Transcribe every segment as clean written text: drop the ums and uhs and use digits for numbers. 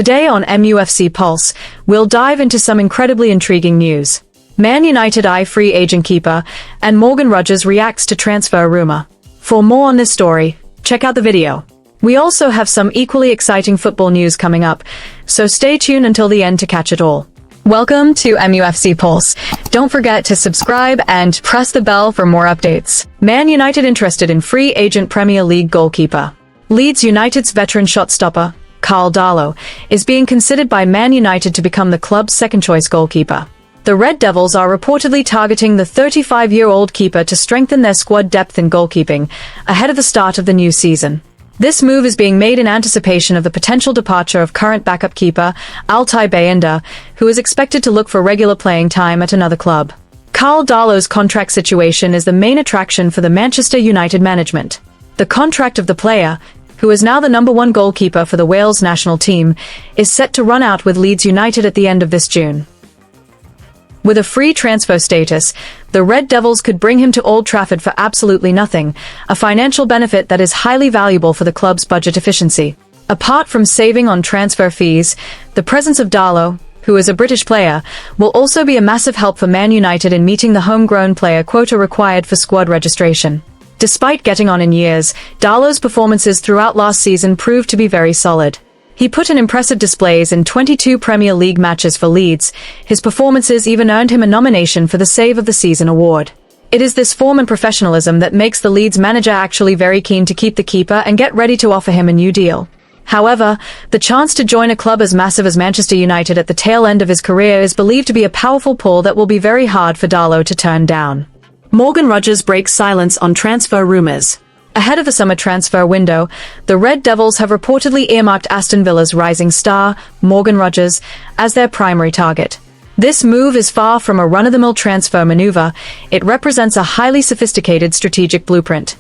Today on MUFC Pulse, we'll dive into some incredibly intriguing news. Man United eye free agent keeper, and Morgan Rogers reacts to transfer rumor. For more on this story, check out the video. We also have some equally exciting football news coming up, so stay tuned until the end to catch it all. Welcome to MUFC Pulse. Don't forget to subscribe and press the bell for more updates. Man United interested in free agent Premier League goalkeeper. Leeds United's veteran shot stopper, Karl Darlow, is being considered by Man United to become the club's second-choice goalkeeper. The Red Devils are reportedly targeting the 35-year-old keeper to strengthen their squad depth in goalkeeping, ahead of the start of the new season. This move is being made in anticipation of the potential departure of current backup keeper, Altay Bayındır, who is expected to look for regular playing time at another club. Karl Darlow's contract situation is the main attraction for the Manchester United management. The contract of the player, who is now the #1 goalkeeper for the Wales national team, is set to run out with Leeds United at the end of this June. With a free transfer status, the Red Devils could bring him to Old Trafford for absolutely nothing, a financial benefit that is highly valuable for the club's budget efficiency. Apart from saving on transfer fees, the presence of Darlow, who is a British player, will also be a massive help for Man United in meeting the homegrown player quota required for squad registration. Despite getting on in years, Darlow's performances throughout last season proved to be very solid. He put in impressive displays in 22 Premier League matches for Leeds. His performances even earned him a nomination for the Save of the Season award. It is this form and professionalism that makes the Leeds manager actually very keen to keep the keeper and get ready to offer him a new deal. However, the chance to join a club as massive as Manchester United at the tail end of his career is believed to be a powerful pull that will be very hard for Darlow to turn down. Morgan Rogers breaks silence on transfer rumors. Ahead of the summer transfer window, the Red Devils have reportedly earmarked Aston Villa's rising star, Morgan Rogers, as their primary target. This move is far from a run-of-the-mill transfer maneuver. It represents a highly sophisticated strategic blueprint.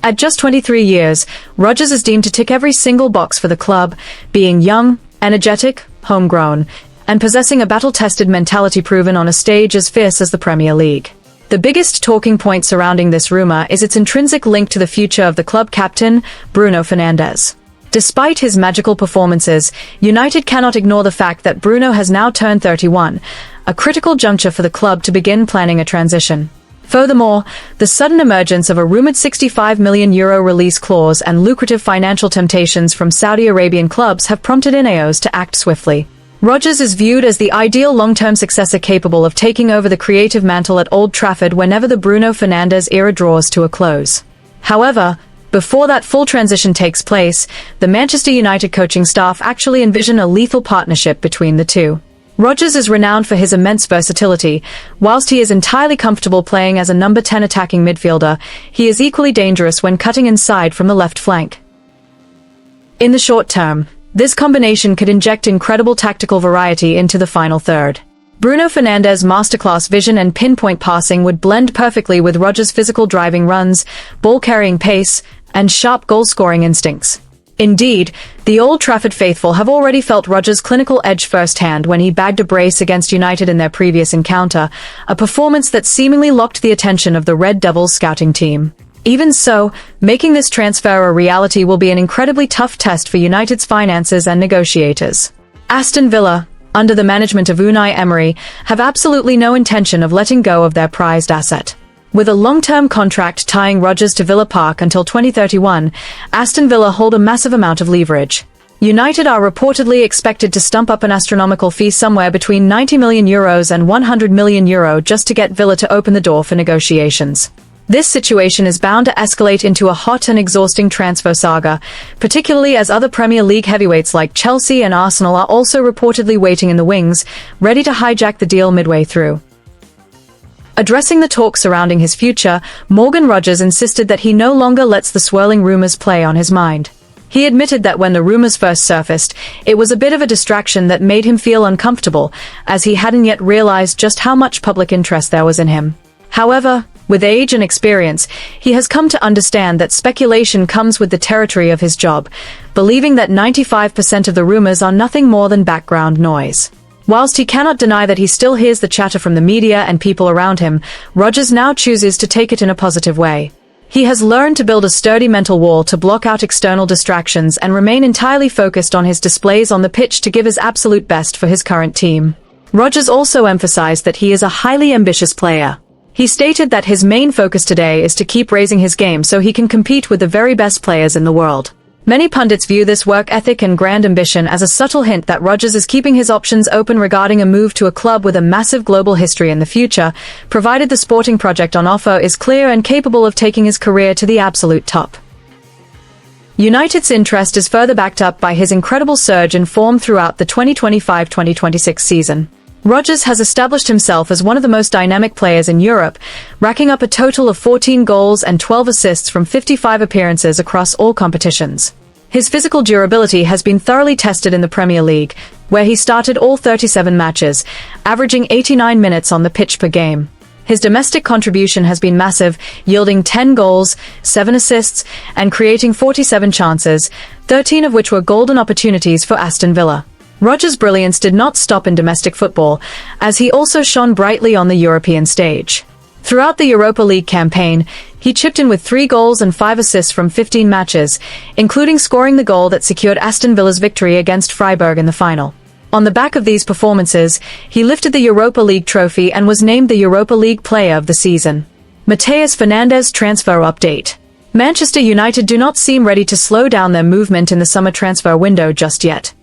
At just 23 years, Rogers is deemed to tick every single box for the club, being young, energetic, homegrown, and possessing a battle-tested mentality proven on a stage as fierce as the Premier League. The biggest talking point surrounding this rumor is its intrinsic link to the future of the club captain, Bruno Fernandes. Despite his magical performances, United cannot ignore the fact that Bruno has now turned 31, a critical juncture for the club to begin planning a transition. Furthermore, the sudden emergence of a rumored €65 million release clause and lucrative financial temptations from Saudi Arabian clubs have prompted Ineos to act swiftly. Rogers is viewed as the ideal long-term successor capable of taking over the creative mantle at Old Trafford whenever the Bruno Fernandes era draws to a close. However, before that full transition takes place, the Manchester United coaching staff actually envision a lethal partnership between the two. Rogers is renowned for his immense versatility. Whilst he is entirely comfortable playing as a number 10 attacking midfielder, he is equally dangerous when cutting inside from the left flank. In the short term, this combination could inject incredible tactical variety into the final third. Bruno Fernandes' masterclass vision and pinpoint passing would blend perfectly with Rogers' physical driving runs, ball-carrying pace, and sharp goal-scoring instincts. Indeed, the Old Trafford faithful have already felt Rogers' clinical edge firsthand when he bagged a brace against United in their previous encounter, a performance that seemingly locked the attention of the Red Devils scouting team. Even so, making this transfer a reality will be an incredibly tough test for United's finances and negotiators. Aston Villa, under the management of Unai Emery, have absolutely no intention of letting go of their prized asset. With a long-term contract tying Rogers to Villa Park until 2031, Aston Villa hold a massive amount of leverage. United are reportedly expected to stump up an astronomical fee somewhere between €90 million and €100 million just to get Villa to open the door for negotiations. This situation is bound to escalate into a hot and exhausting transfer saga, particularly as other Premier League heavyweights like Chelsea and Arsenal are also reportedly waiting in the wings, ready to hijack the deal midway through. Addressing the talk surrounding his future, Morgan Rogers insisted that he no longer lets the swirling rumors play on his mind. He admitted that when the rumors first surfaced, it was a bit of a distraction that made him feel uncomfortable, as he hadn't yet realized just how much public interest there was in him. However, with age and experience, he has come to understand that speculation comes with the territory of his job, believing that 95% of the rumors are nothing more than background noise. Whilst he cannot deny that he still hears the chatter from the media and people around him, Rogers now chooses to take it in a positive way. He has learned to build a sturdy mental wall to block out external distractions and remain entirely focused on his displays on the pitch to give his absolute best for his current team. Rodgers also emphasized that he is a highly ambitious player. He stated that his main focus today is to keep raising his game so he can compete with the very best players in the world. Many pundits view this work ethic and grand ambition as a subtle hint that Rodgers is keeping his options open regarding a move to a club with a massive global history in the future, provided the sporting project on offer is clear and capable of taking his career to the absolute top. United's interest is further backed up by his incredible surge in form throughout the 2025-2026 season. Rodgers has established himself as one of the most dynamic players in Europe, racking up a total of 14 goals and 12 assists from 55 appearances across all competitions. His physical durability has been thoroughly tested in the Premier League, where he started all 37 matches, averaging 89 minutes on the pitch per game. His domestic contribution has been massive, yielding 10 goals, 7 assists, and creating 47 chances, 13 of which were golden opportunities for Aston Villa. Rodgers' brilliance did not stop in domestic football, as he also shone brightly on the European stage. Throughout the Europa League campaign, he chipped in with 3 goals and 5 assists from 15 matches, including scoring the goal that secured Aston Villa's victory against Freiburg in the final. On the back of these performances, he lifted the Europa League trophy and was named the Europa League Player of the Season. Matheus Fernandes transfer update. Manchester United do not seem ready to slow down their movement in the summer transfer window just yet.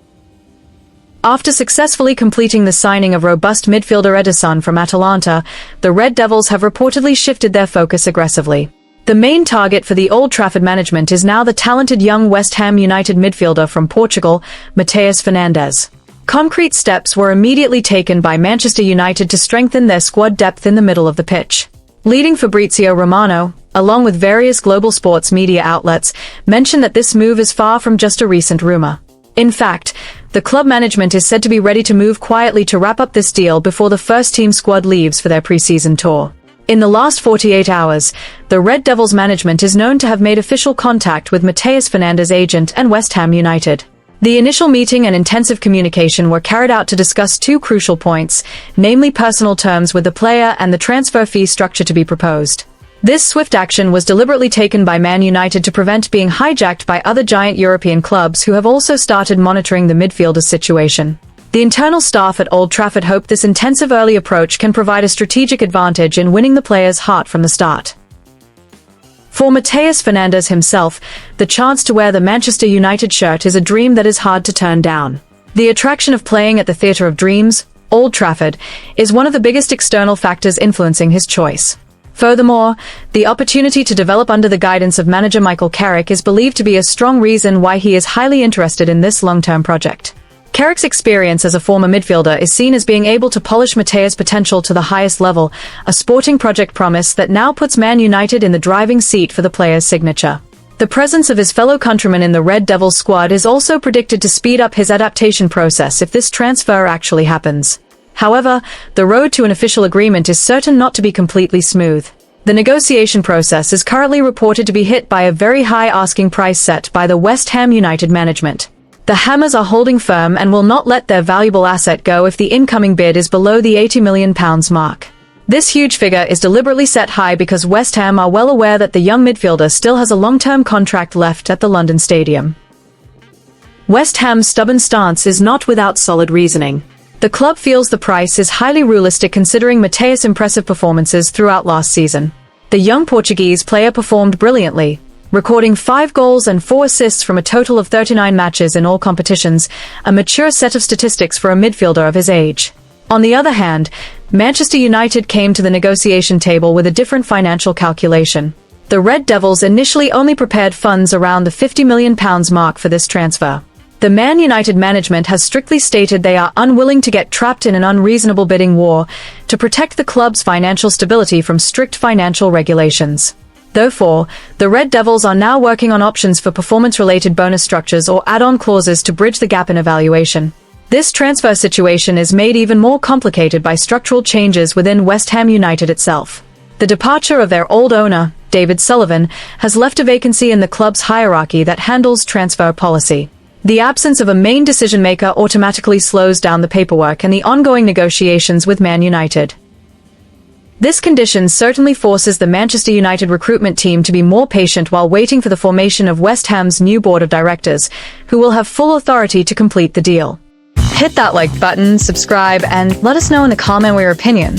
After successfully completing the signing of robust midfielder Ederson from Atalanta, the Red Devils have reportedly shifted their focus aggressively. The main target for the Old Trafford management is now the talented young West Ham United midfielder from Portugal, Matheus Fernandes. Concrete steps were immediately taken by Manchester United to strengthen their squad depth in the middle of the pitch. Leading Fabrizio Romano, along with various global sports media outlets, mentioned that this move is far from just a recent rumor. In fact, the club management is said to be ready to move quietly to wrap up this deal before the first-team squad leaves for their pre-season tour. In the last 48 hours, the Red Devils management is known to have made official contact with Matheus Fernandes' agent and West Ham United. The initial meeting and intensive communication were carried out to discuss 2 crucial points, namely personal terms with the player and the transfer fee structure to be proposed. This swift action was deliberately taken by Man United to prevent being hijacked by other giant European clubs who have also started monitoring the midfielder's situation. The internal staff at Old Trafford hope this intensive early approach can provide a strategic advantage in winning the player's heart from the start. For Matheus Fernandes himself, the chance to wear the Manchester United shirt is a dream that is hard to turn down. The attraction of playing at the Theatre of Dreams, Old Trafford, is one of the biggest external factors influencing his choice. Furthermore, the opportunity to develop under the guidance of manager Michael Carrick is believed to be a strong reason why he is highly interested in this long-term project. Carrick's experience as a former midfielder is seen as being able to polish Matheus' potential to the highest level, a sporting project promise that now puts Man United in the driving seat for the player's signature. The presence of his fellow countrymen in the Red Devils squad is also predicted to speed up his adaptation process if this transfer actually happens. However, the road to an official agreement is certain not to be completely smooth. The negotiation process is currently reported to be hit by a very high asking price set by the West Ham United management. The Hammers are holding firm and will not let their valuable asset go if the incoming bid is below the £80 million mark. This huge figure is deliberately set high because West Ham are well aware that the young midfielder still has a long-term contract left at the London Stadium. West Ham's stubborn stance is not without solid reasoning. The club feels the price is highly realistic considering Matheus' impressive performances throughout last season. The young Portuguese player performed brilliantly, recording 5 goals and 4 assists from a total of 39 matches in all competitions, a mature set of statistics for a midfielder of his age. On the other hand, Manchester United came to the negotiation table with a different financial calculation. The Red Devils initially only prepared funds around the £50 million mark for this transfer. The Man United management has strictly stated they are unwilling to get trapped in an unreasonable bidding war to protect the club's financial stability from strict financial regulations. Therefore, the Red Devils are now working on options for performance-related bonus structures or add-on clauses to bridge the gap in evaluation. This transfer situation is made even more complicated by structural changes within West Ham United itself. The departure of their old owner, David Sullivan, has left a vacancy in the club's hierarchy that handles transfer policy. The absence of a main decision-maker automatically slows down the paperwork and the ongoing negotiations with Man United. This condition certainly forces the Manchester United recruitment team to be more patient while waiting for the formation of West Ham's new board of directors, who will have full authority to complete the deal. Hit that like button, subscribe, and let us know in the comment your opinion.